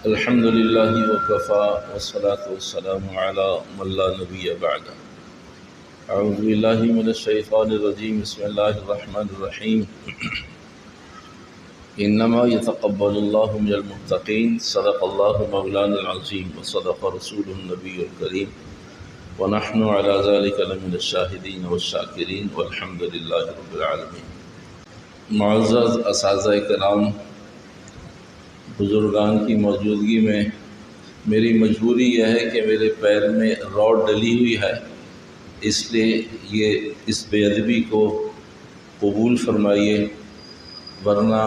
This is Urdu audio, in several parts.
الحمد للہ وکفا والصلاة والسلام علی من لا نبی بعد اعوذ باللہ من الشیطان الرجیم بسم اللہ الرحمن الرحیم انما يتقبل اللہ من المتقین صدق اللہ مولانا العظیم وصدق رسول النبی الکریم ونحن علی ذلک لمن الشاہدین والشاکرین والحمد للہ رب العالمین۔ معزز اساتذہ کرام، بزرگان کی موجودگی میں میری مجبوری یہ ہے کہ میرے پیر میں روڈ ڈلی ہوئی ہے، اس لیے اس بے ادبی کو قبول فرمائیے، ورنہ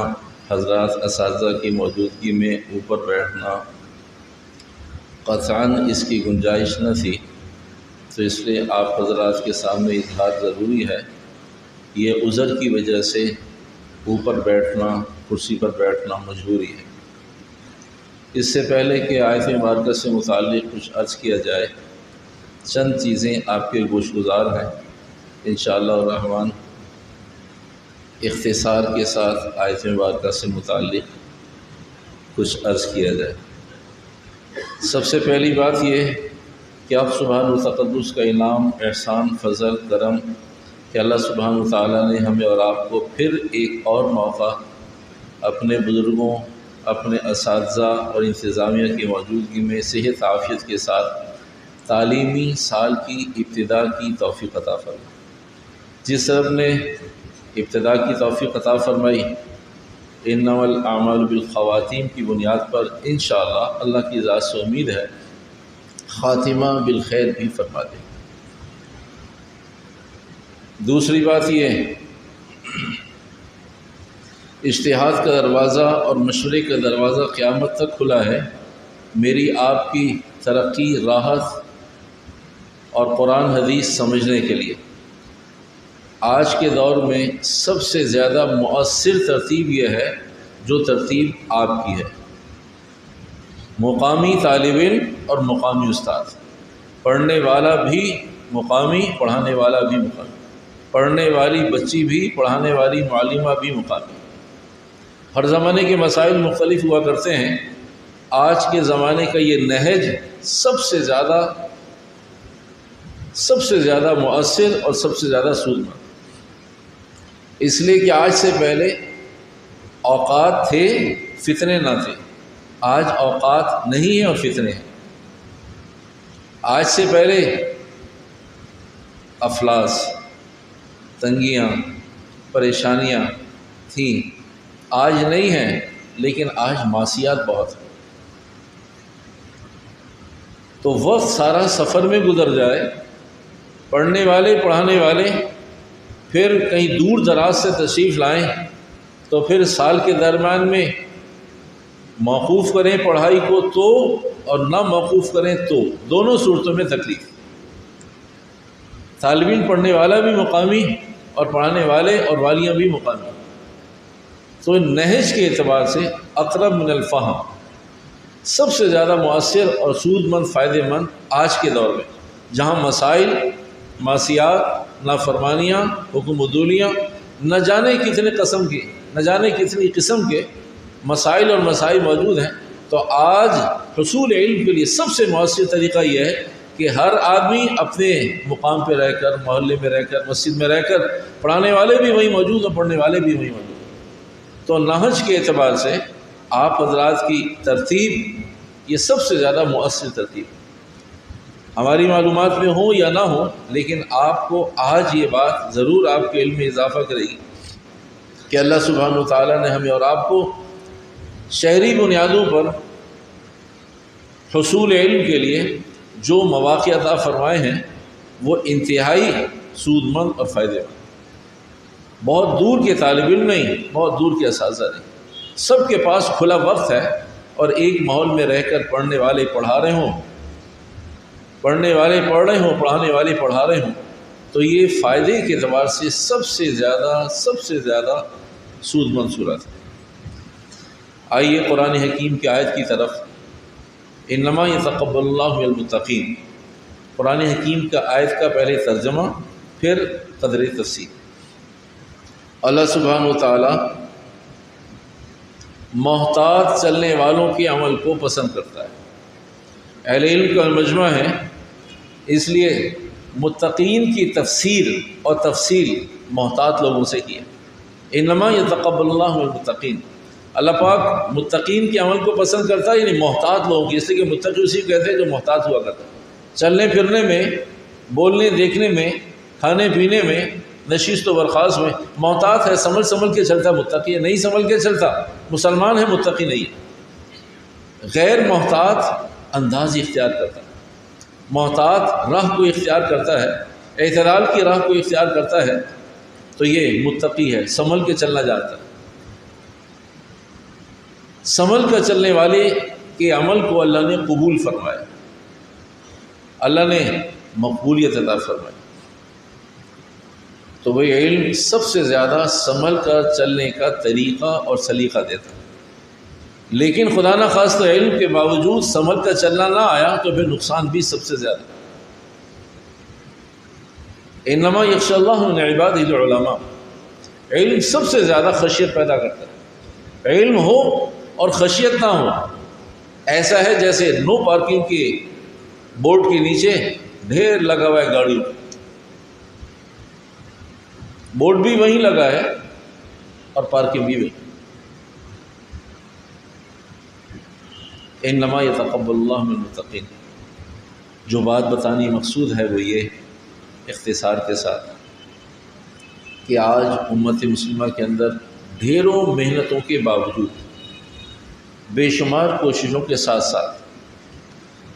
حضرات اساتذہ کی موجودگی میں اوپر بیٹھنا قطعاً اس کی گنجائش نہ تھی، تو اس لیے آپ حضرات کے سامنے اظہار ضروری ہے۔ یہ عذر کی وجہ سے اوپر بیٹھنا، کرسی پر بیٹھنا مجبوری ہے۔ اس سے پہلے کہ آیت مبارکہ سے متعلق کچھ عرض کیا جائے، چند چیزیں آپ کے گوش گزار ہیں، انشاءاللہ الرحمن اختصار کے ساتھ آیت مبارکہ سے متعلق کچھ عرض کیا جائے۔ سب سے پہلی بات یہ کہ آپ سبحانہ و تقدس کا انعام، احسان، فضل، کرم کہ اللہ سبحانہ و تعالیٰ نے ہمیں اور آپ کو پھر ایک اور موقع اپنے بزرگوں، اپنے اساتذہ اور انتظامیہ کی موجودگی میں صحت عافیت کے ساتھ تعلیمی سال کی ابتدا کی توفیق عطا فرمائی۔ جس رب نے ابتدا کی توفیق عطا فرمائی، انما الاعمال بالخواتیم کی بنیاد پر انشاءاللہ اللہ کی ذات سے امید ہے خاتمہ بالخیر بھی فرما دے۔ دوسری بات یہ، اجتہاد کا دروازہ اور مشورے کا دروازہ قیامت تک کھلا ہے، میری آپ کی ترقی، راحت اور قرآن حدیث سمجھنے کے لیے۔ آج کے دور میں سب سے زیادہ مؤثر ترتیب یہ ہے جو ترتیب آپ کی ہے۔ مقامی طالب علم اور مقامی استاد، پڑھنے والا بھی مقامی، پڑھانے والا بھی مقامی، پڑھنے والی بچی بھی، پڑھانے والی معلمہ بھی مقامی۔ ہر زمانے کے مسائل مختلف ہوا کرتے ہیں، آج کے زمانے کا یہ نہج سب سے زیادہ مؤثر اور سب سے زیادہ سودمند، اس لیے کہ آج سے پہلے اوقات تھے، فتنے نہ تھے۔ آج اوقات نہیں ہیں اور فتنے ہیں۔ آج سے پہلے افلاس، تنگیاں، پریشانیاں تھیں، آج نہیں ہیں، لیکن آج معصیات بہت ہیں۔ تو وقت سارا سفر میں گزر جائے، پڑھنے والے، پڑھانے والے پھر کہیں دور دراز سے تشریف لائیں تو پھر سال کے درمیان میں موقوف کریں پڑھائی کو تو، اور نہ موقوف کریں تو، دونوں صورتوں میں تکلیف۔ طالب علم پڑھنے والا بھی مقامی اور پڑھانے والے اور والیاں بھی مقامی۔ تو نہج کے اعتبار سے اقرب من الفہم، سب سے زیادہ مؤثر اور سود مند، فائدہ مند آج کے دور میں، جہاں مسائل، معصیات، نافرمانیاں، حکم عدولیاں، نہ جانے کتنی قسم کے مسائل اور مسائل موجود ہیں۔ تو آج حصول علم کے لیے سب سے مؤثر طریقہ یہ ہے کہ ہر آدمی اپنے مقام پہ رہ کر، محلے میں رہ کر، مسجد میں رہ کر، پڑھانے والے بھی وہیں موجود اور پڑھنے والے بھی وہیں موجود۔ تو نہج کے اعتبار سے آپ حضرات کی ترتیب یہ سب سے زیادہ مؤثر ترتیب ہے۔ ہماری معلومات میں ہوں یا نہ ہوں، لیکن آپ کو آج یہ بات ضرور آپ کے علم میں اضافہ کرے گی کہ اللہ سبحانہ و تعالیٰ نے ہمیں اور آپ کو شہری بنیادوں پر حصول علم کے لیے جو مواقع عطا فرمائے ہیں وہ انتہائی سود مند اور فائدہ مند۔ بہت دور کے طالب علم نہیں، بہت دور کے اساتذہ نہیں، سب کے پاس کھلا وقت ہے، اور ایک ماحول میں رہ کر پڑھنے والے پڑھا رہے ہوں، پڑھنے والے پڑھ رہے ہوں، پڑھانے والے پڑھا رہے ہوں، تو یہ فائدے کے اعتبار سے سب سے زیادہ سود مند صورت ہے۔ آئیے قرآن حکیم کی آیت کی طرف، انما یتقبل اللہ من المتقین۔ قرآن حکیم کا آیت کا پہلے ترجمہ، پھر قدر تفسیر۔ اللہ سبحانہ و تعالیٰ محتاط چلنے والوں کے عمل کو پسند کرتا ہے۔ اہل علم کا مجمع ہے، اس لیے متقین کی تفسیر اور تفصیل محتاط لوگوں سے کی ہے۔ انما یتقبل اللہ من المتقین، اللہ پاک متقین کے عمل کو پسند کرتا ہے، یعنی محتاط لوگوں کی، اس لیے کہ متقی اسی کو کہتے ہیں جو محتاط ہوا کرتا ہے، چلنے پھرنے میں، بولنے دیکھنے میں، کھانے پینے میں، نشست و برخاست میں محتاط ہے، سنبھل کے چلتا ہے، متقی ہے۔ نہیں سنبھل کے چلتا مسلمان ہے، متقی نہیں ہے۔ غیر محتاط انداز اختیار کرتا ہے، محتاط راہ کو اختیار کرتا ہے، اعتدال کی راہ کو اختیار کرتا ہے، تو یہ متقی ہے، سنبھل کے چلنا جانتا ہے۔ سنبھل کر چلنے والے کے عمل کو اللہ نے قبول فرمایا، اللہ نے مقبولیت عطا فرمائی۔ تو وہ علم سب سے زیادہ سنبھل کر چلنے کا طریقہ اور سلیقہ دیتا ہے۔ لیکن خدا نہ خواستہ علم کے باوجود سنبھل کر چلنا نہ آیا تو پھر نقصان بھی سب سے زیادہ۔ انما یخشی اللہ من عبادہ العلماء، علم سب سے زیادہ خشیت پیدا کرتا ہے۔ علم ہو اور خشیت نہ ہو، ایسا ہے جیسے نو پارکنگ کے بورڈ کے نیچے ڈھیر لگا ہوا ہے گاڑی، بورڈ بھی وہیں لگا ہے اور پارکنگ بھی وہیں۔ انما یتقبل اللہ من المتقین، جو بات بتانی مقصود ہے وہ یہ اختصار کے ساتھ کہ آج امت مسلمہ کے اندر ڈھیروں محنتوں کے باوجود، بے شمار کوششوں کے ساتھ ساتھ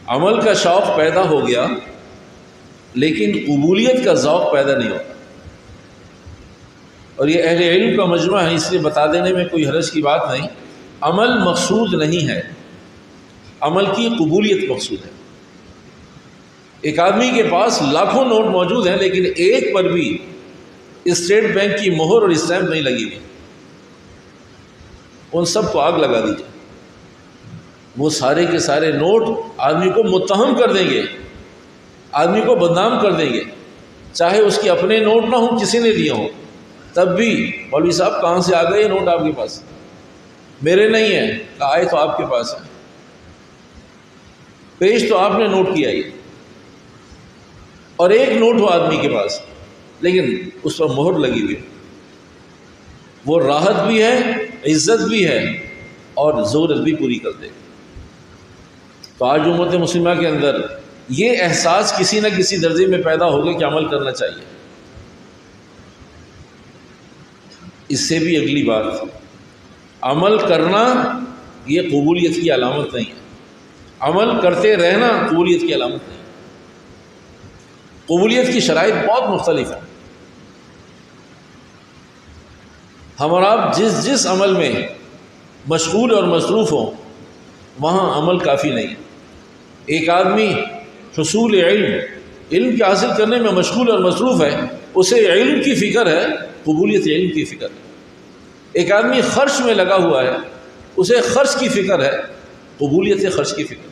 عمل کا شوق پیدا ہو گیا، لیکن قبولیت کا ذوق پیدا نہیں ہوتا۔ اور یہ اہل علم کا مجمع ہے، اس لیے بتا دینے میں کوئی حرج کی بات نہیں۔ عمل مقصود نہیں ہے، عمل کی قبولیت مقصود ہے۔ ایک آدمی کے پاس لاکھوں نوٹ موجود ہیں، لیکن ایک پر بھی اسٹیٹ بینک کی مہر اور اسٹیمپ نہیں لگی ہوئی، ان سب کو آگ لگا دیجیے، وہ سارے کے سارے نوٹ آدمی کو متہم کر دیں گے، آدمی کو بدنام کر دیں گے، چاہے اس کے اپنے نوٹ نہ ہوں، کسی نے دیا ہو، تب بھی مولوی صاحب کہاں سے آ گئے یہ نوٹ آپ کے پاس؟ میرے نہیں ہیں، کہا آئے تو آپ کے پاس ہے، پیش تو آپ نے نوٹ کیا ہی، اور ایک نوٹ ہو آدمی کے پاس لیکن اس پر مہر لگی ہوئی، وہ راحت بھی ہے، عزت بھی ہے، اور ضرورت بھی پوری کر دے گا۔ تو آج امت مسلمہ کے اندر یہ احساس کسی نہ کسی درجے میں پیدا ہوگا کہ عمل کرنا چاہیے۔ اس سے بھی اگلی بات، عمل کرنا یہ قبولیت کی علامت نہیں ہے، عمل کرتے رہنا قبولیت کی علامت نہیں ہے۔ قبولیت کی شرائط بہت مختلف ہیں۔ ہم اور آپ جس عمل میں مشغول اور مصروف ہوں وہاں عمل کافی نہیں ہے۔ ایک آدمی حصول علم کے حاصل کرنے میں مشغول اور مصروف ہے، اسے علم کی فکر ہے، قبولیت علم کی فکر ہے۔ ایک آدمی خرچ میں لگا ہوا ہے، اسے خرچ کی فکر ہے، قبولیت خرچ کی فکر۔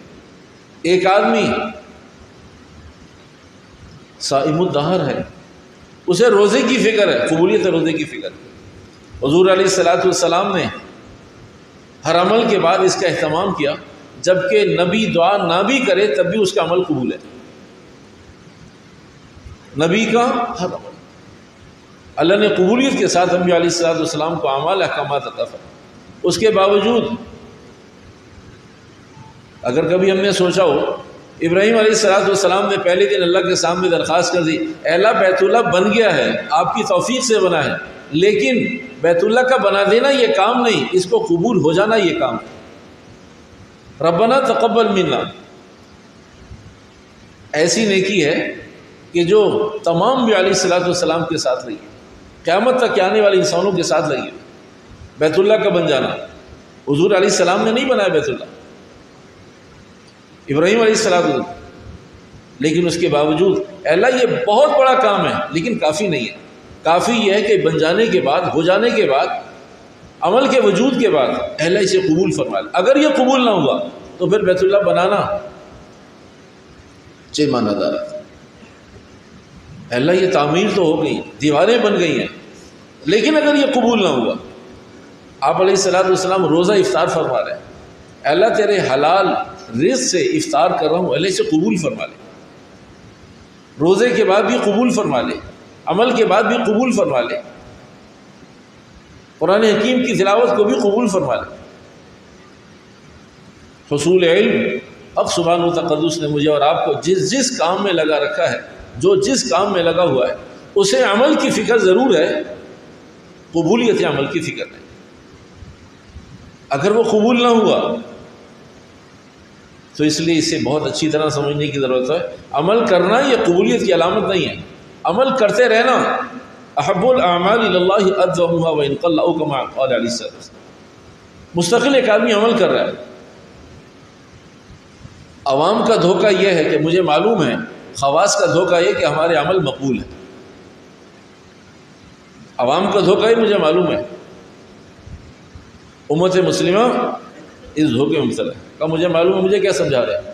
ایک آدمی صائم الدہر ہے، اسے روزے کی فکر ہے، قبولیت روزے کی فکر ہے۔ حضور علیہ الصلوۃ والسلام نے ہر عمل کے بعد اس کا اہتمام کیا، جبکہ نبی دعا نہ بھی کرے تب بھی اس کا عمل قبول ہے۔ نبی کا ہر عمل اللہ نے قبولیت کے ساتھ انبیاء علیہ الصلوۃ والسلام کو اعمال احکامات عطا فرمائے۔ اس کے باوجود اگر کبھی ہم نے سوچا ہو، ابراہیم علیہ الصلوۃ والسلام نے پہلے دن اللہ کے سامنے درخواست کر دی، اے اللہ بیت اللہ بن گیا ہے، آپ کی توفیق سے بنا ہے، لیکن بیت اللہ کا بنا دینا یہ کام نہیں، اس کو قبول ہو جانا یہ کام ہے۔ ربنا تقبل منا، ایسی نیکی ہے کہ جو تمام انبیاء علیہ الصلوۃ والسلام کے ساتھ لگی، قیامت تک آنے والے انسانوں کے ساتھ لگی، بیت اللہ کا بن جانا۔ حضور علیہ السلام نے نہیں بنایا بیت اللہ، ابراہیم علیہ السلام، لیکن اس کے باوجود اے اللہ یہ بہت بڑا کام ہے، لیکن کافی نہیں ہے۔ کافی یہ ہے کہ بن جانے کے بعد، ہو جانے کے بعد، عمل کے وجود کے بعد اے اللہ اسے قبول فرما لے۔ اگر یہ قبول نہ ہوا تو پھر بیت اللہ بنانا معنی دار ہے۔ اے اللہ یہ تعمیر تو ہو گئی، دیواریں بن گئی ہیں، لیکن اگر یہ قبول نہ ہوا آپ علیہ السلام روزہ افطار فرما رہے ہیں، اللہ تیرے حلال رزق سے افطار کر رہا ہوں، اللہ سے قبول فرما لے، روزے کے بعد بھی قبول فرما لے، عمل کے بعد بھی قبول فرما لے، قرآن حکیم کی تلاوت کو بھی قبول فرما لے۔ حصول علم، اب سبحانہ و تقدس نے مجھے اور آپ کو جس کام میں لگا رکھا ہے، جو جس کام میں لگا ہوا ہے اسے عمل کی فکر ضرور ہے، قبولیت عمل کی فکر نہیں۔ اگر وہ قبول نہ ہوا تو اس لیے اسے بہت اچھی طرح سمجھنے کی ضرورت ہے، عمل کرنا یہ قبولیت کی علامت نہیں ہے، عمل کرتے رہنا۔ احب الاعمال الی اللہ ادومها وان قل او کما قال علیہ السلام۔ مستقل ایک آدمی عمل کر رہا ہے، عوام کا دھوکہ یہ ہے کہ مجھے معلوم ہے، خواص کا دھوکہ یہ کہ ہمارے عمل مقبول ہے، عوام کا دھوکہ یہ مجھے معلوم ہے، امت مسلمہ اس دھوکے میں مبتلا ہے، کہ مجھے معلوم ہے، مجھے کیا سمجھا رہے ہیں،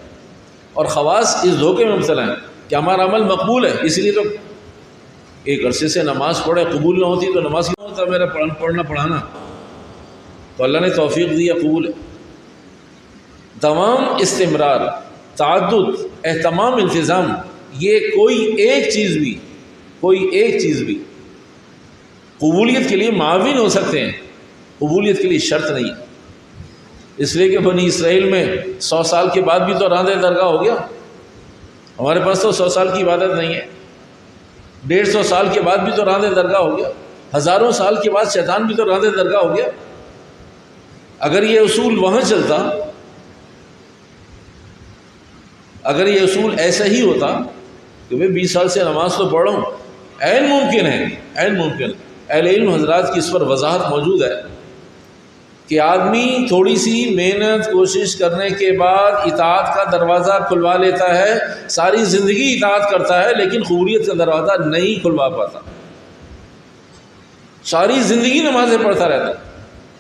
اور خواص اس دھوکے میں مبتلا ہیں کہ ہمارا عمل مقبول ہے، اس لیے تو ایک عرصے سے نماز پڑھے، قبول نہ ہوتی تو نماز کیوں ہوتا میرا پڑھنا پڑھانا، تو اللہ نے توفیق دیا، قبول ہے۔ دوام، استمرار، تعدد، اہتمام، التزام، یہ کوئی ایک چیز بھی قبولیت کے لیے معاون ہو سکتے ہیں، قبولیت کے لیے شرط نہیں ہے۔ اس لیے کہ بنی اسرائیل میں 100 سال کے بعد بھی تو راندہ درگاہ ہو گیا، ہمارے پاس تو 100 سال کی عبادت نہیں ہے، 150 سال کے بعد بھی تو راندہ درگاہ ہو گیا، ہزاروں سال کے بعد شیطان بھی تو راندہ درگاہ ہو گیا۔ اگر یہ اصول وہاں چلتا، اگر یہ اصول ایسا ہی ہوتا کہ میں 20 سال سے نماز تو پڑھ رہا ہوں، عین ممکن ہے، اہل علم حضرات کی اس پر وضاحت موجود ہے کہ آدمی تھوڑی سی محنت کوشش کرنے کے بعد اطاعت کا دروازہ کھلوا لیتا ہے، ساری زندگی اطاعت کرتا ہے لیکن قبولیت کا دروازہ نہیں کھلوا پاتا، ساری زندگی نمازیں پڑھتا رہتا ہے،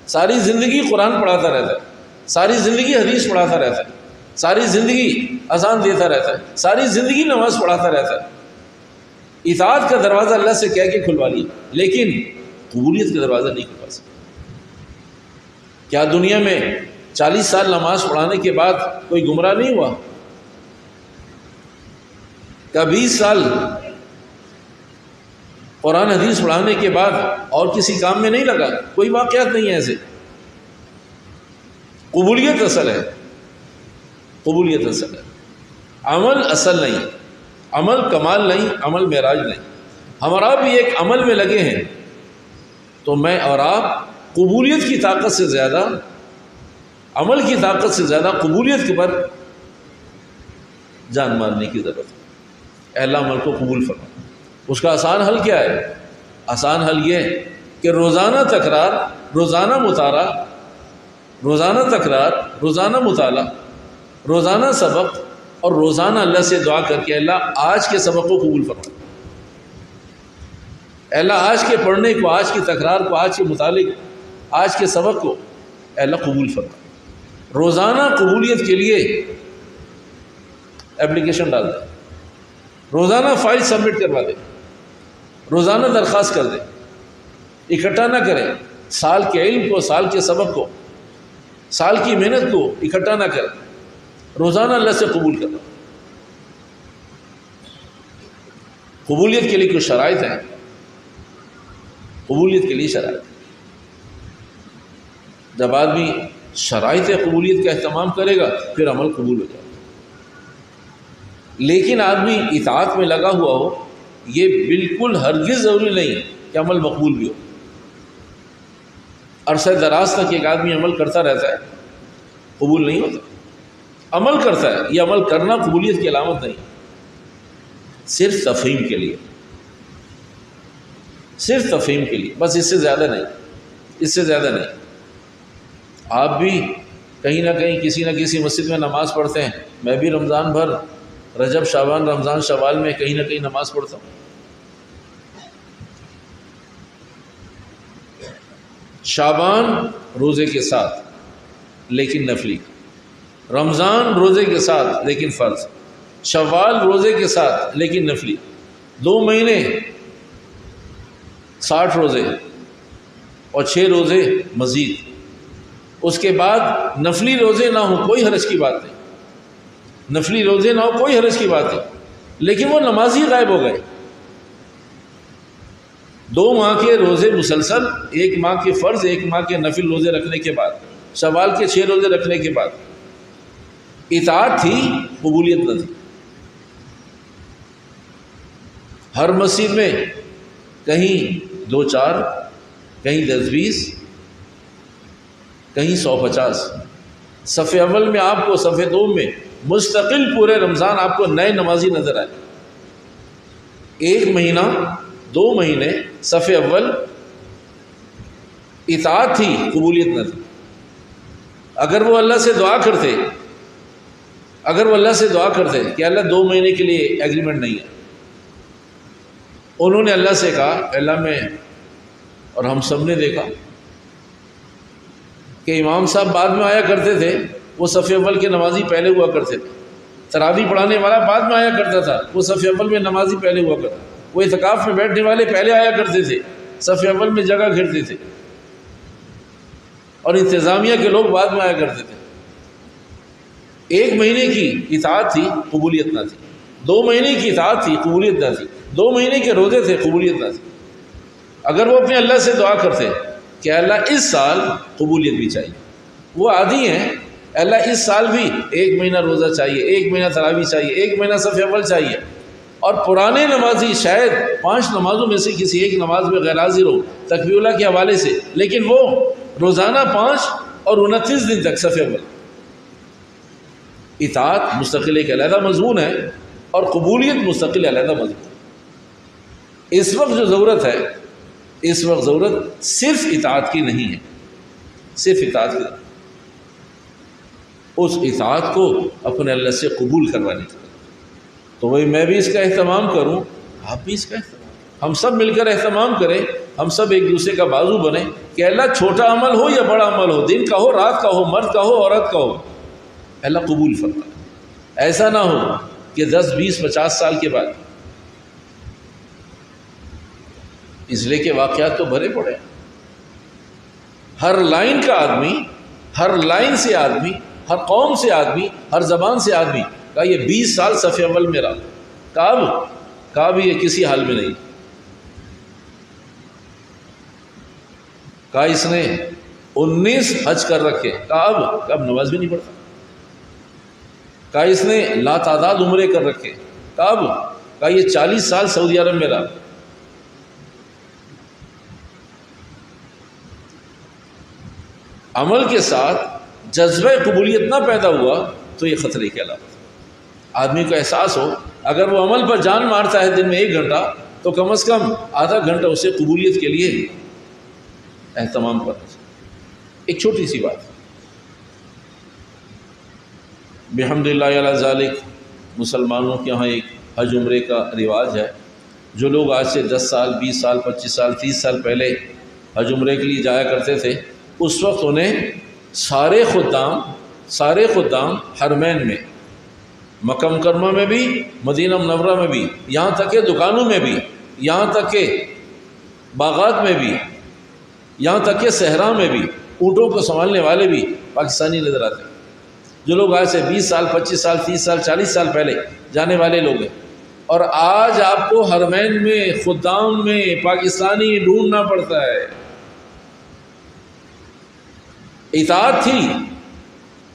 ساری زندگی قرآن پڑھاتا رہتا ہے، ساری زندگی حدیث پڑھاتا رہتا ہے، ساری زندگی اذان دیتا رہتا ہے، ساری زندگی نماز پڑھاتا رہتا ہے، اطاعت کا دروازہ اللہ سے کہہ کے کھلوا لیا، لیکن قبولیت کا دروازہ نہیں کھلوا سکتا۔ کیا دنیا میں 40 سال نماز پڑھانے کے بعد کوئی گمراہ نہیں ہوا؟ کیا 20 سال قرآن حدیث پڑھانے کے بعد اور کسی کام میں نہیں لگا؟ کوئی واقعات نہیں ہے ایسے۔ قبولیت اصل ہے، قبولیت اصل ہے، عمل اصل نہیں، عمل کمال نہیں، عمل معراج نہیں۔ ہم اور آپ بھی ایک عمل میں لگے ہیں تو میں اور آپ قبولیت کی طاقت سے زیادہ، عمل کی طاقت سے زیادہ قبولیت کے پر جان مارنے کی ضرورت ہے۔ اے اللہ عمل کو قبول فرما۔ اس کا آسان حل کیا ہے؟ آسان حل یہ ہے کہ روزانہ تکرار، روزانہ مطالعہ، روزانہ تکرار، روزانہ مطالعہ، روزانہ سبق، اور روزانہ اللہ سے دعا کر کے اللہ آج کے سبق کو قبول فرما، اے اللہ آج کے پڑھنے کو، آج کی تکرار کو، آج کے مطالعے کو، آج کے سبق کو اے اللہ قبول فرما۔ روزانہ قبولیت کے لیے اپلیکیشن ڈال دیں، روزانہ فائل سبمٹ کروا دیں، روزانہ درخواست کر دیں، اکٹھا نہ کریں، سال کے علم کو، سال کے سبق کو، سال کی محنت کو اکٹھا نہ کریں، روزانہ اللہ سے قبول کرنا۔ قبولیت کے لیے کچھ شرائط ہیں، قبولیت کے لیے شرائط۔ جب آدمی شرائط قبولیت کا اہتمام کرے گا پھر عمل قبول ہو جائے گا۔ لیکن آدمی اطاعت میں لگا ہوا ہو، یہ بالکل ہرگز ضروری نہیں کہ عمل مقبول بھی ہو۔ عرصہ دراز تک ایک آدمی عمل کرتا رہتا ہے، قبول نہیں ہوتا۔ عمل کرتا ہے، یہ عمل کرنا قبولیت کی علامت نہیں، صرف تفہیم کے لیے، صرف تفہیم کے لیے، بس اس سے زیادہ نہیں، اس سے زیادہ نہیں۔ آپ بھی کہیں نہ کہیں کسی نہ کسی مسجد میں نماز پڑھتے ہیں، میں بھی رمضان بھر، رجب، شعبان، رمضان، شوال میں کہیں نہ کہیں نماز پڑھتا ہوں۔ شعبان روزے کے ساتھ لیکن نفلی، رمضان روزے کے ساتھ لیکن فرض، شوال روزے کے ساتھ لیکن نفلی، 2 مہینے 60 روزے، اور 6 روزے مزید، اس کے بعد نفلی روزے نہ ہوں کوئی حرج کی بات نہیں، نفلی روزے نہ ہو کوئی حرج کی بات نہیں، لیکن وہ نمازی غائب ہو گئے۔ 2 ماہ کے روزے مسلسل، 1 ماہ کے فرض، 1 ماہ کے نفل روزے رکھنے کے بعد، شوال کے 6 روزے رکھنے کے بعد اطاعت تھی، قبولیت نہ تھی۔ ہر مسجد میں کہیں 2-4، کہیں 10-20، کہیں 150، صف اول میں آپ کو، صف دوم میں مستقل پورے رمضان آپ کو نئے نمازی نظر آئے۔ 1 مہینہ 2 مہینے صف اول اطاعت تھی، قبولیت نہ تھی۔ اگر وہ اللہ سے دعا کرتے، کہ اللہ 2 مہینے کے لیے ایگریمنٹ نہیں ہے، انہوں نے اللہ سے کہا اللہ میں، اور ہم سب نے دیکھا کہ امام صاحب بعد میں آیا کرتے تھے، وہ صف اول کے نمازی پہلے ہوا کرتے تھے، تراویح پڑھانے والا بعد میں آیا کرتا تھا، وہ صف اول میں نمازی پہلے ہوا کرتا، وہ اعتکاف میں بیٹھنے والے پہلے آیا کرتے تھے، صف اول میں جگہ گھیرتے تھے، اور انتظامیہ کے لوگ بعد میں آیا کرتے تھے۔ 1 مہینے کی اطاعت تھی، قبولیت نہ تھی۔ 2 مہینے کی اطاعت تھی، قبولیت نہ تھی۔ 2 مہینے کے روزے تھے، قبولیت نہ تھی۔ اگر وہ اپنے اللہ سے دعا کرتے کہ اللہ اس سال قبولیت بھی چاہیے، وہ عادی ہیں، اللہ اس سال بھی 1 مہینہ روزہ چاہیے، 1 مہینہ تراویح چاہیے، 1 مہینہ صف اول چاہیے، اور پرانے نمازی شاید 5 نمازوں میں سے کسی ایک نماز میں غیر حاضر ہو تکبیر اللہ کے حوالے سے، لیکن وہ روزانہ 5 اور 29 دن تک صف اول۔ اطاعت مستقل ایک علیحدہ مضمون ہے، اور قبولیت مستقل علیحدہ مضمون ہے۔ اس وقت جو ضرورت ہے، اس وقت ضرورت صرف اطاعت کی نہیں ہے، صرف اطاعت کی نہیں، اس اطاعت کو اپنے اللہ سے قبول کروانے کی۔ تو وہی میں بھی اس کا اہتمام کروں، آپ بھی اس کا اہتمام، ہم سب مل کر اہتمام کریں، ہم سب ایک دوسرے کا بازو بنیں کہ اللہ چھوٹا عمل ہو یا بڑا عمل ہو، دن کا ہو رات کا ہو، مرد کا ہو عورت کا ہو، اللہ قبول فرمائے۔ ایسا نہ ہو کہ 10 20 50 سال کے بعد، اس لیے کہ واقعات تو بھرے پڑے، ہر لائن کا آدمی، ہر لائن سے آدمی، ہر قوم سے آدمی، ہر زبان سے آدمی کہا یہ 20 سال صف اول میں رہا، کہا بھی یہ کسی حال میں نہیں، کہا اس نے 19 حج کر رکھے، کہا اب نماز بھی نہیں پڑھتا، کہا اس نے لا تعداد عمرے کر رکھے، کہا یہ 40 سال سعودی عرب میں رہا۔ عمل کے ساتھ جذبہ قبولیت نہ پیدا ہوا تو یہ خطرے کی علامت ہے۔ آدمی کو احساس ہو اگر وہ عمل پر جان مارتا ہے دن میں 1 گھنٹہ تو کم از کم آدھا گھنٹہ اسے قبولیت کے لیے اہتمام کرنا چاہیے۔ ایک چھوٹی سی بات، بحمد اللہ علی ذالک، مسلمانوں کے ہاں ایک حج عمرے کا رواج ہے۔ جو لوگ آج سے 10 سال 20 سال 25 سال 30 سال پہلے حج عمرے کے لیے جایا کرتے تھے، اس وقت انہیں سارے خدام حرمین میں، مکہ مکرمہ میں بھی، مدینہ منورہ میں بھی، یہاں تک کہ دکانوں میں بھی، یہاں تک کہ باغات میں بھی، یہاں تک کہ صحرا میں بھی، اونٹوں کو سنبھالنے والے بھی پاکستانی نظر آتے ہیں۔ جو لوگ آج سے 20 سال 25 سال 30 سال 40 سال پہلے جانے والے لوگ ہیں، اور آج آپ کو حرمین میں خدام میں پاکستانی ڈھونڈنا پڑتا ہے۔ اطاعت تھی،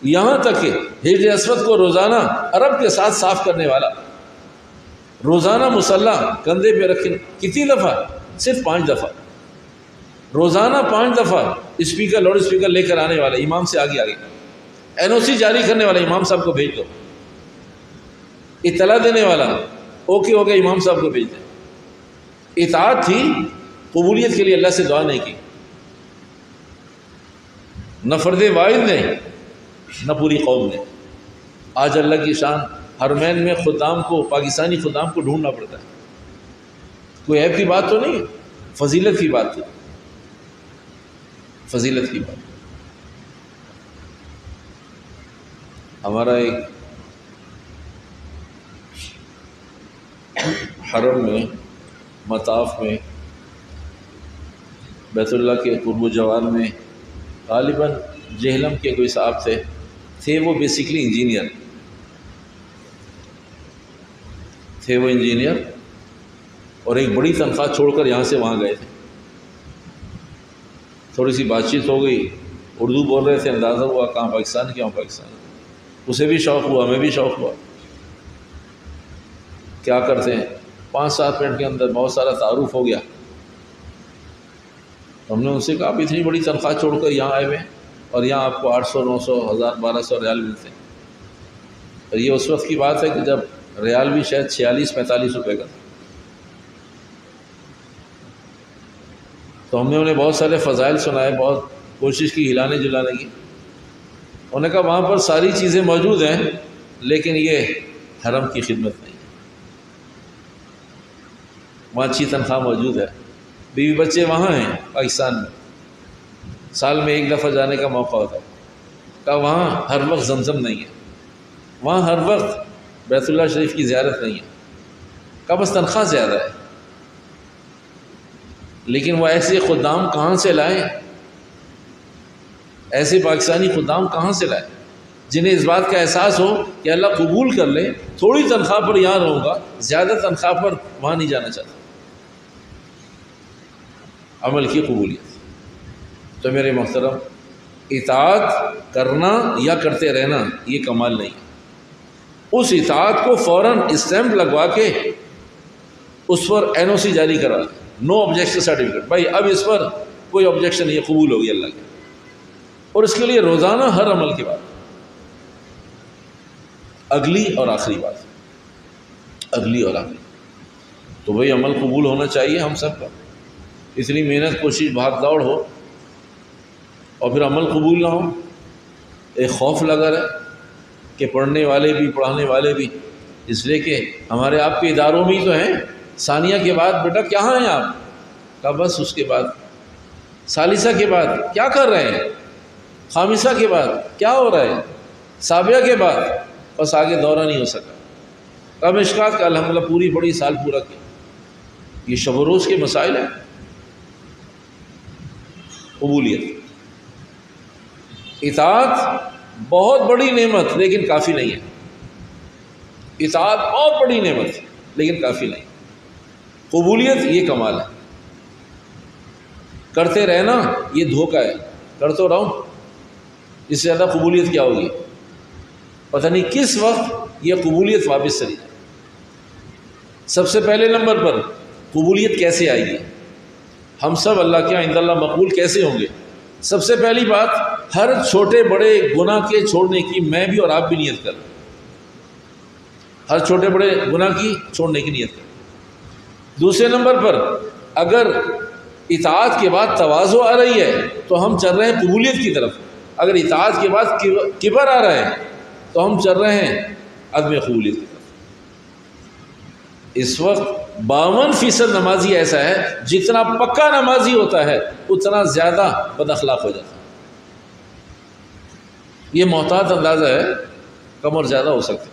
یہاں تک کہ حجر اسود کو روزانہ عرب کے ساتھ صاف کرنے والا، روزانہ مصلی کندھے پہ رکھے، کتنی دفعہ؟ صرف 5 دفعہ، روزانہ 5 دفعہ اسپیکر لاؤڈ اسپیکر لے کر آنے والا، امام سے آگے NOC جاری کرنے والا، امام صاحب کو بھیج دو، اطلاع دینے والا، اوکے ہو گیا، امام صاحب کو بھیج دیں۔ اطاعت تھی، قبولیت کے لیے اللہ سے دعا نہیں کی، نہ فرد واحد نے نہ پوری قوم نے۔ آج اللہ کی شان، حرمین میں خدام کو، پاکستانی خدام کو ڈھونڈنا پڑتا ہے۔ کوئی عیب کی بات تو نہیں، فضیلت کی بات تھی، فضیلت کی بات۔ ہمارا ایک حرم میں، مطاف میں بیت اللہ کے قرب و جوار میں غالباً جہلم کے کوئی صاحب تھے وہ بیسیکلی انجینئر تھے، وہ انجینئر، اور ایک بڑی تنخواہ چھوڑ کر یہاں سے وہاں گئے تھے۔ تھوڑی سی بات چیت ہو گئی، اردو بول رہے تھے، اندازہ ہوا کہاں پاکستان کہاں پاکستان، اسے بھی شوق ہوا، ہمیں بھی شوق ہوا، کیا کرتے ہیں 5-7 منٹ کے اندر بہت سارا تعارف ہو گیا۔ ہم نے ان سے کہا آپ اتنی بڑی تنخواہ چھوڑ کر یہاں آئے ہوئے ہیں اور یہاں آپ کو 800 900 1000 1200 ریال ملتے ہیں، اور یہ اس وقت کی بات ہے کہ جب ریال بھی شاید 46-45 روپے کا تھا۔ تو ہم نے انہیں بہت سارے فضائل سنائے، بہت کوشش کی ہلانے جلانے کی۔ انہوں نے کہا وہاں پر ساری چیزیں موجود ہیں لیکن یہ حرم کی خدمت نہیں ہے، وہاں اچھی تنخواہ موجود ہے، بیوی بچے وہاں ہیں پاکستان میں، سال میں 1 دفعہ جانے کا موقع ہوتا ہے۔ کہا وہاں ہر وقت زمزم نہیں ہے، وہاں ہر وقت بیت اللہ شریف کی زیارت نہیں ہے، کہا بس تنخواہ زیادہ ہے، لیکن وہ ایسے خدام کہاں سے لائیں، ایسے پاکستانی خدام کہاں سے لائیں جنہیں اس بات کا احساس ہو کہ اللہ قبول کر لے، تھوڑی تنخواہ پر یہاں رہوں گا، زیادہ تنخواہ پر وہاں نہیں جانا چاہتا۔ عمل کی قبولیت۔ تو میرے محترم، اطاعت کرنا یا کرتے رہنا یہ کمال نہیں ہے، اس اطاعت کو فوراً اسٹیمپ لگوا کے اس پر NOC جاری کرا، نو آبجیکشن سرٹیفکیٹ، بھائی اب اس پر کوئی آبجیکشن نہیں، قبول ہوگی اللہ کے، اور اس کے لیے روزانہ ہر عمل کے بعد اگلی اور آخری بات، اگلی اور آخری، تو بھائی عمل قبول ہونا چاہیے ہم سب کا، اتنی محنت کوشش بھاگ دوڑ ہو اور پھر عمل قبول نہ ہو، ایک خوف لگا رہے کہ پڑھنے والے بھی پڑھانے والے بھی، اس لیے کہ ہمارے آپ کے اداروں میں ہی تو ہیں، ثانیہ کے بعد بیٹا کہاں ہیں آپ، کہا بس اس کے بعد ثالثہ کے بعد کیا کر رہے ہیں، خامسہ کے بعد کیا ہو رہا ہے، سابعہ کے بعد بس آگے دورہ نہیں ہو سکا، کہا مشکات کا الحمدللہ پوری بڑی سال پورا کیا۔ یہ شب و روز کے مسائل ہیں۔ قبولیت، اطاعت بہت بڑی نعمت لیکن کافی نہیں ہے، اطاعت بہت بڑی نعمت لیکن کافی نہیں، قبولیت یہ کمال ہے۔ کرتے رہنا یہ دھوکہ ہے، کر تو رہا ہوں، اس سے زیادہ قبولیت کیا ہوگی، پتہ نہیں کس وقت یہ قبولیت واپس چلی جائے۔ سب سے پہلے نمبر پر قبولیت کیسے آئے گی، ہم سب اللہ کے عند اللہ مقبول کیسے ہوں گے؟ سب سے پہلی بات، ہر چھوٹے بڑے گناہ کے چھوڑنے کی میں بھی اور آپ بھی نیت کریں، ہر چھوٹے بڑے گناہ کی چھوڑنے کی نیت کریں۔ دوسرے نمبر پر اگر اطاعت کے بعد تواضع آ رہی ہے تو ہم چل رہے ہیں قبولیت کی طرف، اگر اطاعت کے بعد کبر آ رہا ہے تو ہم چل رہے ہیں عدم قبولیت کی طرف۔ اس وقت 52% نمازی ایسا ہے، جتنا پکا نمازی ہوتا ہے اتنا زیادہ بد اخلاق ہو جاتا ہے۔ یہ محتاط اندازہ ہے، کم اور زیادہ ہو سکتا ہے۔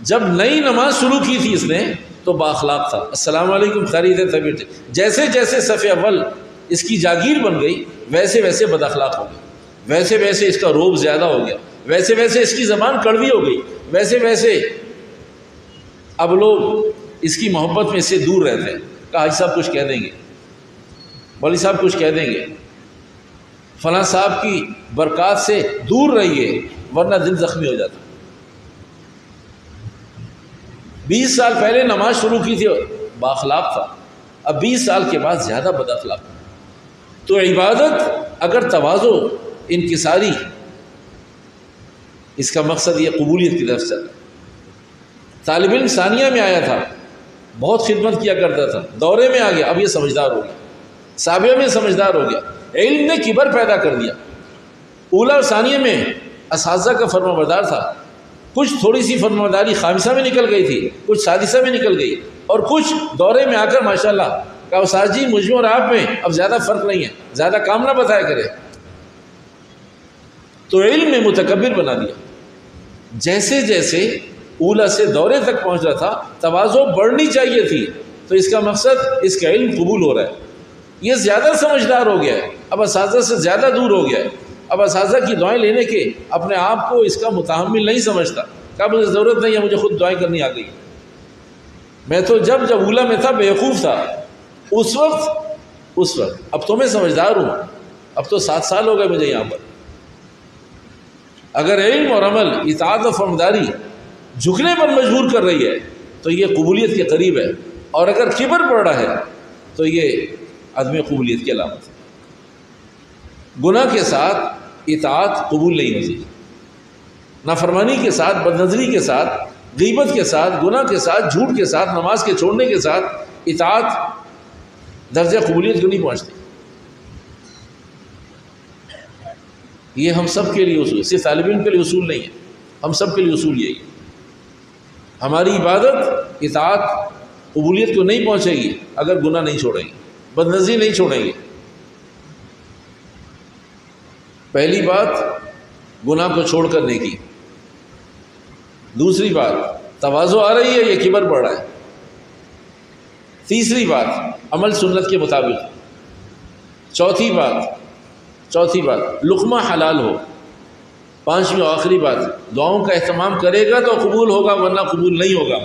جب نئی نماز شروع کی تھی اس نے تو با اخلاق تھا، السلام علیکم خیریت ہے طبیعت ہے، جیسے جیسے صف اول اس کی جاگیر بن گئی ویسے ویسے بد اخلاق ہو گیا، ویسے ویسے اس کا روب زیادہ ہو گیا، ویسے ویسے اس کی زبان کڑوی ہو گئی، ویسے ویسے اب لوگ اس کی محبت میں اس سے دور رہتے ہیں۔ کہا حاجی صاحب کچھ کہہ دیں گے، مولوی صاحب کچھ کہہ دیں گے، فلاں صاحب کی برکات سے دور رہیے ورنہ دل زخمی ہو جاتا۔ 20 سال پہلے نماز شروع کی تھی بااخلاق تھا، اب 20 سال کے بعد زیادہ بد اخلاق۔ تو عبادت اگر تواضع انکساری، اس کا مقصد یہ قبولیت کی طرف چل رہا ہے۔ طالب علم ثانیہ میں آیا تھا، بہت خدمت کیا کرتا تھا، دورے میں آ گیا، اب یہ سمجھدار ہو گیا، سابعہ میں سمجھدار ہو گیا، علم نے کبر پیدا کر دیا۔ اولا اور ثانیہ میں اساتذہ کا فرمانبردار تھا، کچھ تھوڑی سی فرمانبرداری خامسہ میں نکل گئی تھی، کچھ سادسہ میں نکل گئی، اور کچھ دورے میں آ کر ماشاءاللہ کہا استاد جی مجھ میں اور آپ میں اب زیادہ فرق نہیں ہے، زیادہ کام نہ بتایا کرے۔ تو علم نے متکبر بنا دیا۔ جیسے جیسے اولا سے دورے تک پہنچ رہا تھا، تواضع بڑھنی چاہیے تھی، تو اس کا مقصد اس کا علم قبول ہو رہا ہے، یہ زیادہ سمجھدار ہو گیا ہے، اب اساتذہ سے زیادہ دور ہو گیا ہے، اب اساتذہ کی دعائیں لینے کے اپنے آپ کو اس کا متحمل نہیں سمجھتا، کہا مجھے ضرورت نہیں ہے، مجھے خود دعائیں کرنی آ گئی۔ میں تو جب اولا میں تھا بیوقوف تھا، اس وقت اب تو میں سمجھدار ہوں، اب تو 7 سال ہو گئے مجھے یہاں پر۔ اگر علم اور عمل، اطاعت و فرمانبرداری جھکنے پر مجبور کر رہی ہے تو یہ قبولیت کے قریب ہے، اور اگر کبر پڑ رہا ہے تو یہ عدم قبولیت کی علامت ہے۔ گناہ کے ساتھ اطاعت قبول نہیں ہوتی، نافرمانی کے ساتھ، بدنظری کے ساتھ، غیبت کے ساتھ، گناہ کے ساتھ، جھوٹ کے ساتھ، نماز کے چھوڑنے کے ساتھ اطاعت درجہ قبولیت کو نہیں پہنچتی۔ یہ ہم سب کے لیے اصول، صرف طالب علم کے لیے اصول نہیں ہے، ہم سب کے لیے اصول یہی ہے۔ ہماری عبادت اطاعت قبولیت کو نہیں پہنچے گی اگر گناہ نہیں چھوڑیں گے، بدنظری نہیں چھوڑیں گے۔ پہلی بات گناہ کو چھوڑ کر نیکی، دوسری بات تواضع آ رہی ہے، یہ کبر بڑھ رہا ہے، تیسری بات عمل سنت کے مطابق، چوتھی بات لقمہ حلال ہو، پانچویں آخری بات دعاؤں کا اہتمام کرے گا تو قبول ہوگا ورنہ قبول نہیں ہوگا۔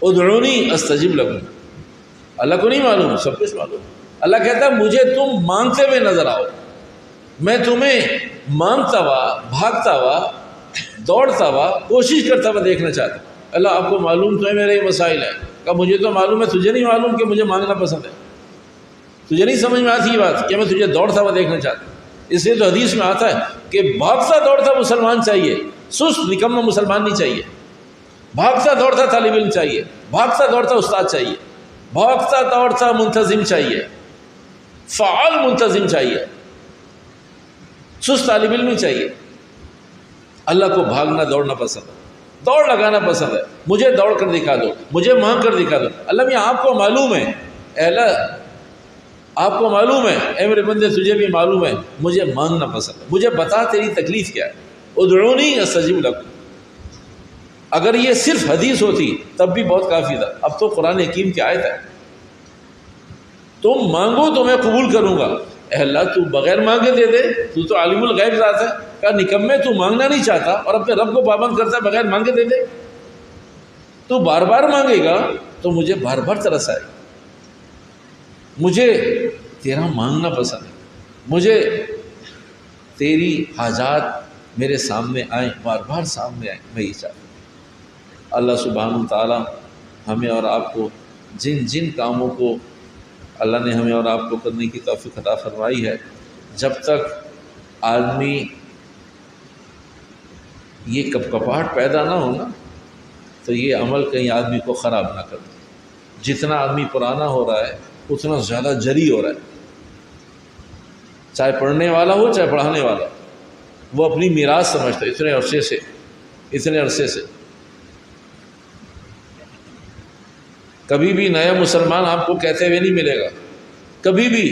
ادعونی استجب لکم، اللہ کو نہیں معلوم، سب کچھ معلوم۔ اللہ کہتا ہے مجھے تم مانگتے ہوئے نظر آؤ، میں تمہیں مانگتا ہوا، بھاگتا ہوا، دوڑتا ہوا، کوشش کرتا ہوا دیکھنا چاہتا ہوں۔ اللہ آپ کو معلوم تو ہے میرے یہ مسائل ہیں، کہ مجھے تو معلوم ہے، تجھے نہیں معلوم کہ مجھے مانگنا پسند ہے، تجھے نہیں سمجھ میں آتی یہ بات کہ میں تجھے دوڑتا ہوا دیکھنا چاہتا ہوں۔ اس لیے تو حدیث میں آتا ہے کہ بھاگتا دوڑتا مسلمان چاہیے، سست نکمہ مسلمان نہیں چاہیے، بھاگتا دوڑتا طالب علم چاہیے، بھاگتا دوڑتا استاد چاہیے، بھاگتا دوڑتا منتظم چاہیے، فعال منتظم چاہیے، سست طالب علم نہیں چاہیے۔ اللہ کو بھاگنا دوڑنا پسند ہے، دوڑ لگانا پسند ہے، مجھے دوڑ کر دکھا دو، مجھے مانگ کر دکھا دو۔ اللہ میاں آپ کو معلوم ہے، اے اللہ آپ کو معلوم ہے، اے میرے بندے تجھے بھی معلوم ہے، مجھے مانگنا پسند ہے، مجھے بتا تیری تکلیف کیا ہے۔ ادعونی استجب لکم، اگر یہ صرف حدیث ہوتی تب بھی بہت کافی تھا، اب تو قرآن حکیم کی آیت ہے، تم مانگو تو میں قبول کروں گا۔ اے اللہ تو بغیر مانگے دے دے، تو تو عالم الغیب ذات ہے، کہا نکمے تو مانگنا نہیں چاہتا اور اپنے رب کو پابند کرتا ہے بغیر مانگے دے دے، تو بار بار مانگے گا تو مجھے بار بار ترس آئے گا۔ مجھے تیرا مانگنا پسند ہے، مجھے تیری حاجات میرے سامنے آئیں، بار بار سامنے آئیں، میں یہ چاہتا ہوں۔ اللہ سبحانہ وتعالی ہمیں اور آپ کو جن کاموں کو اللہ نے ہمیں اور آپ کو کرنے کی توفیق عطا فرمائی ہے، جب تک آدمی یہ کپکپاہٹ پیدا نہ ہونا تو یہ عمل کہیں آدمی کو خراب نہ کر دے۔ جتنا آدمی پرانا ہو رہا ہے اتنا زیادہ جری ہو رہا ہے، چاہے پڑھنے والا ہو چاہے پڑھانے والا، وہ اپنی میراث سمجھتا ہے اتنے عرصے سے۔ کبھی بھی نیا مسلمان آپ کو کہتے ہوئے نہیں ملے گا، کبھی بھی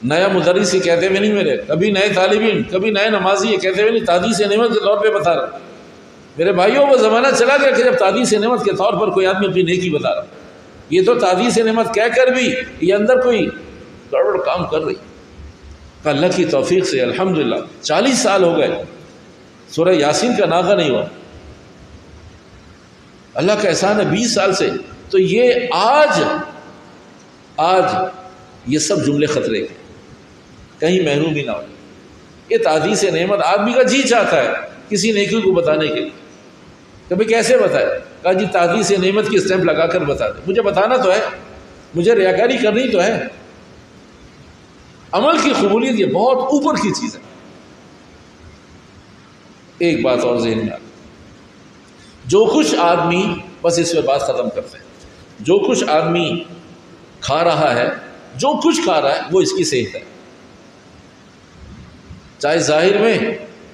نیا مدرس کہتے ہوئے نہیں ملے گا، کبھی نئے طالب علم، کبھی نئے نمازی کہتے ہوئے نہیں، تحدیث نعمت کے طور پہ بتا رہا۔ میرے بھائیوں وہ زمانہ چلا گیا کہ جب تحدیث نعمت کے طور پر کوئی آدمی اپنی نیکی بتا رہا، یہ تو تحدیث نعمت کہہ کر بھی یہ اندر کوئی گڑبڑ کام کر رہی۔ اللہ کی توفیق سے الحمدللہ 40 سال ہو گئے سورہ یاسین کا ناغہ نہیں ہوا، اللہ کا احسان ہے 20 سال سے۔ تو یہ آج یہ سب جملے خطرے کے، کہیں محروم ہی نہ ہو۔ یہ تحدیث نعمت آدمی کا جی چاہتا ہے کسی نیکی کو بتانے کے لیے، کبھی کیسے بتائے، کہا جی تحدیث نعمت کی اسٹیمپ لگا کر بتا دے، مجھے بتانا تو ہے، مجھے ریاکاری کرنی تو ہے۔ عمل کی قبولیت یہ بہت اوپر کی چیز ہے۔ ایک بات اور ذہن میں آ گئی، جو کچھ آدمی، بس اس میں بات ختم کرتے ہیں، جو کچھ آدمی کھا رہا ہے، جو کچھ کھا رہا ہے وہ اس کی صحت ہے، چاہے ظاہر میں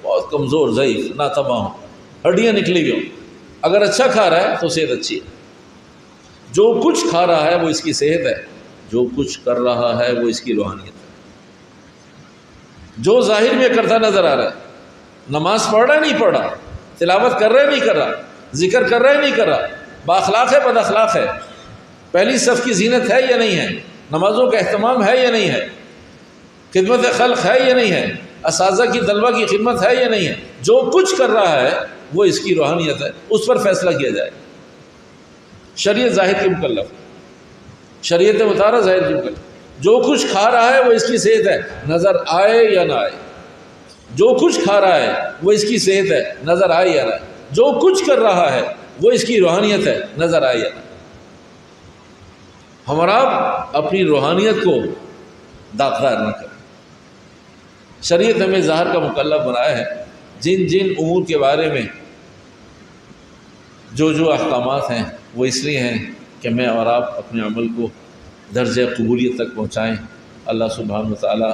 بہت کمزور ضعیف ناتواں ہو، ہڈیاں نکلی ہوئی ہوں، اگر اچھا کھا رہا ہے تو صحت اچھی ہے۔ جو کچھ کھا رہا ہے وہ اس کی صحت ہے، جو کچھ کر رہا ہے وہ اس کی روحانیت ہے۔ جو ظاہر میں کرتا نظر آ رہا ہے، نماز پڑھ رہا نہیں پڑھ رہا، تلاوت کر رہا نہیں کر رہا، ذکر کر رہا نہیں کر رہا، بااخلاق ہے بد اخلاق ہے، پہلی صف کی زینت ہے یا نہیں ہے، نمازوں کا اہتمام ہے یا نہیں ہے، خدمت خلق ہے یا نہیں ہے، اساتذہ کی طلبہ کی خدمت ہے یا نہیں ہے، جو کچھ کر رہا ہے وہ اس کی روحانیت ہے، اس پر فیصلہ کیا جائے۔ شریعت ظاہر کی مکلف، شریعت مطالعہ ظاہر کی مکلف، جو کچھ کھا رہا ہے وہ اس کی صحت ہے، نظر آئے یا نہ آئے، جو کچھ کھا رہا ہے وہ اس کی صحت ہے، نظر آئے یا نہ آئے، جو کچھ کر رہا ہے وہ اس کی روحانیت ہے، نظر آئے یا نہ آئے۔ ہم اور آپ اپنی روحانیت کو داغدار نہ کریں۔ شریعت ہمیں ظاہر کا مکلف بنایا ہے، جن جن امور کے بارے میں جو احکامات ہیں وہ اس لیے ہیں کہ میں اور آپ اپنے عمل کو درجہ قبولیت تک پہنچائیں۔ اللہ سبحانہ وتعالی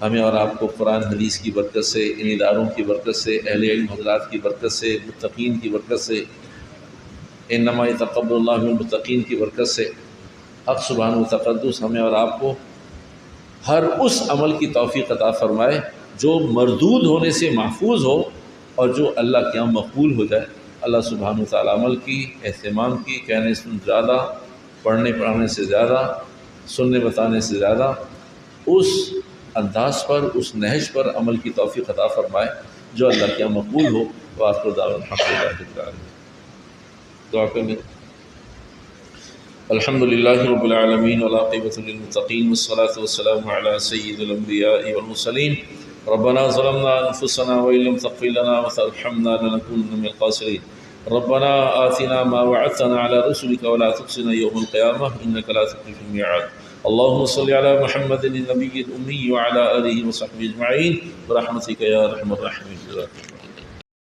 ہمیں اور آپ کو قرآن حدیث کی برکت سے، ان اداروں کی برکت سے، اہل علم حضرات کی برکت سے، متقین کی برکت سے، انما یتقبل اللہ من المتقین کی برکت سے حق سبحانہ وتقدس ہمیں اور آپ کو ہر اس عمل کی توفیق عطا فرمائے جو مردود ہونے سے محفوظ ہو اور جو اللہ کے یہاں مقبول ہو جائے۔ اللہ سبحانہ وتعالی عمل کی، اہتمام کی، کہنے سن زیادہ، پڑھنے پڑھانے سے زیادہ، سننے بتانے سے زیادہ اس انداز پر، اس نہج پر عمل کی توفیق عطا فرمائے جو اللہ کے یہاں مقبول ہو۔ وآخر دعوانا الحمدللہ رب العالمین۔ دعا کریں۔ الحمد للہ رب العالمین والعاقبۃ للمتقین والصلاة والسلام علی سید الانبیاء والمرسلین۔ ربنا ظلمنا انفسنا وان لم تغفر لنا وترحمنا لنكونن من الخاسرین۔ ربنا آتنا ما وعدتنا على رسلك ولا تخزنا يوم القيامة إنك لا تخلف الميعاد۔ اللهم صل على محمد النبي الأمي وعلى آله وصحبه أجمعين برحمتك يا أرحم الراحمين۔